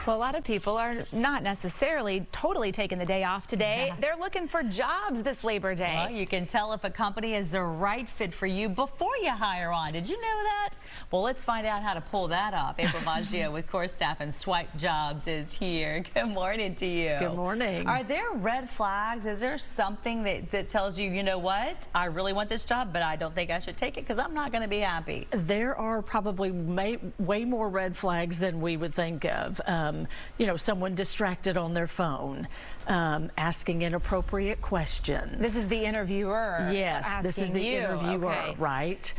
Well, a lot of people are not necessarily totally taking the day off today. Yeah. They're looking for jobs this Labor Day. Well, you can tell if a company is the right fit for you before you hire on. Did you know that? Well, let's find out how to pull that off. April Maggio with Corestaff and swipejobs is here. Good morning to you. Good morning. Are there red flags? Is there something that tells you, you know what, I really want this job, but I don't think I should take it because I'm not going to be happy? There are probably way more red flags than we would think of. You know, someone distracted on their phone, asking inappropriate questions. This is the interviewer. Yes, this is the interviewer, okay. Right?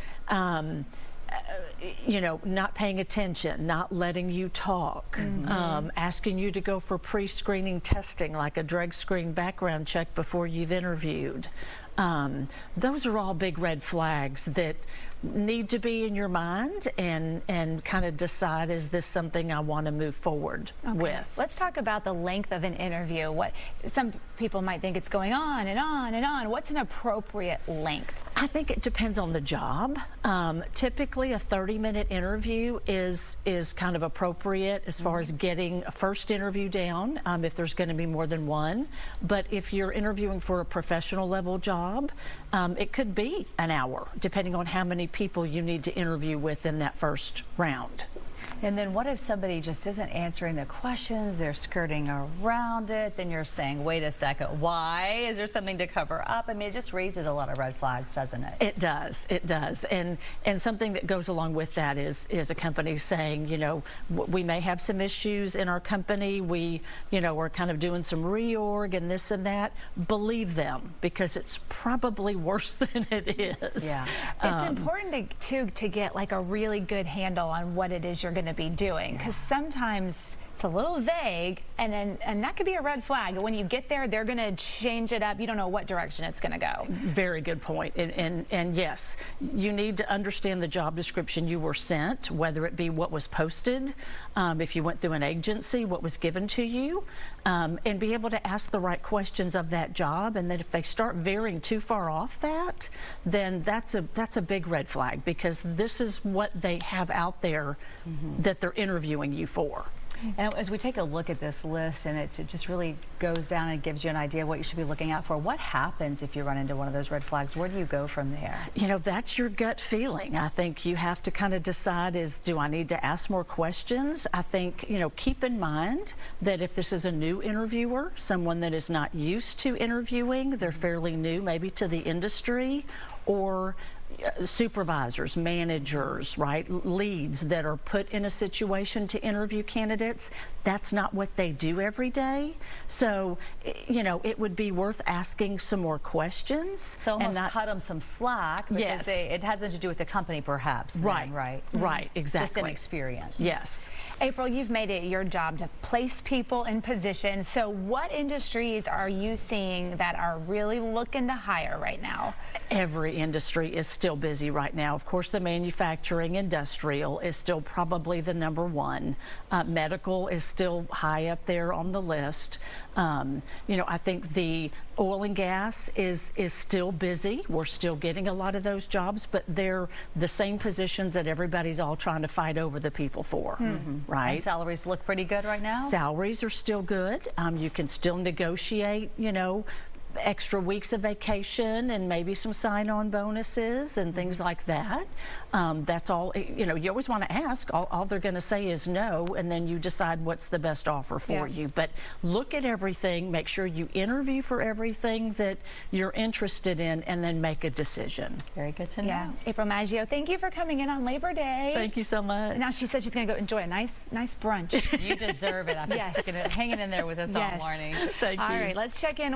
You know, not paying attention, not letting you talk, asking you to go for pre-screening testing like a drug screen background check before you've interviewed. Those are all big red flags that need to be in your mind and kind of decide, is this something I want to move forward with? Let's talk about the length of an interview. What some people might think it's going on and on and on. What's an appropriate length? I think it depends on the job. Typically a 30-minute interview is kind of appropriate as far as getting a first interview down, if there's going to be more than one. But if you're interviewing for a professional level job, it could be an hour, depending on how many people you need to interview with in that first round. And then what if somebody just isn't answering the questions, they're skirting around it, then you're saying, wait a second, why? Is there something to cover up? I mean, it just raises a lot of red flags, doesn't it? It does, it does. And something that goes along with that is a company saying, you know, we may have some issues in our company, we, you know, we're kind of doing some reorg and this and that. Believe them, because it's probably worse than it is. Yeah. It's important to get like a really good handle on what it is you're going to be doing, because sometimes it's a little vague, and that could be a red flag. When you get there, they're going to change it up. You don't know what direction it's going to go. Very good point. And yes, you need to understand the job description you were sent, whether it be what was posted, if you went through an agency, what was given to you, and be able to ask the right questions of that job. And then if they start veering too far off that, then that's a big red flag, because this is what they have out there that they're interviewing you for. And as we take a look at this list, and it just really goes down and gives you an idea of what you should be looking out for, what happens if you run into one of those red flags? Where do you go from there? You know, that's your gut feeling. I think you have to kind of decide, do I need to ask more questions? I think, you know, keep in mind that if this is a new interviewer, someone that is not used to interviewing, they're fairly new maybe to the industry, or supervisors, managers, right, leads that are put in a situation to interview candidates, that's not what they do every day. So, you know, it would be worth asking some more questions. So almost cut them some slack, because it has nothing to do with the company, perhaps. Right, right, right, exactly. Just an experience. Yes. April, you've made it your job to place people in position. So what industries are you seeing that are really looking to hire right now? Every industry is still busy right now. Of course, the manufacturing industrial is still probably the #1. Medical is still high up there on the list. You know, I think the oil and gas is still busy. We're still getting a lot of those jobs, but they're the same positions that everybody's all trying to fight over the people for, right? And salaries look pretty good right now? Salaries are still good. You can still negotiate, you know, extra weeks of vacation and maybe some sign-on bonuses and things like that. That's all, you know, you always want to ask. All they're going to say is no, and then you decide what's the best offer for you. But look at everything, make sure you interview for everything that you're interested in, and then make a decision. Very good to know. Yeah. April Maggio, thank you for coming in on Labor Day. Thank you so much. And now she said she's going to go enjoy a nice brunch. You deserve it. I'm just hanging in there with us all morning. Thank you. All right, let's check in.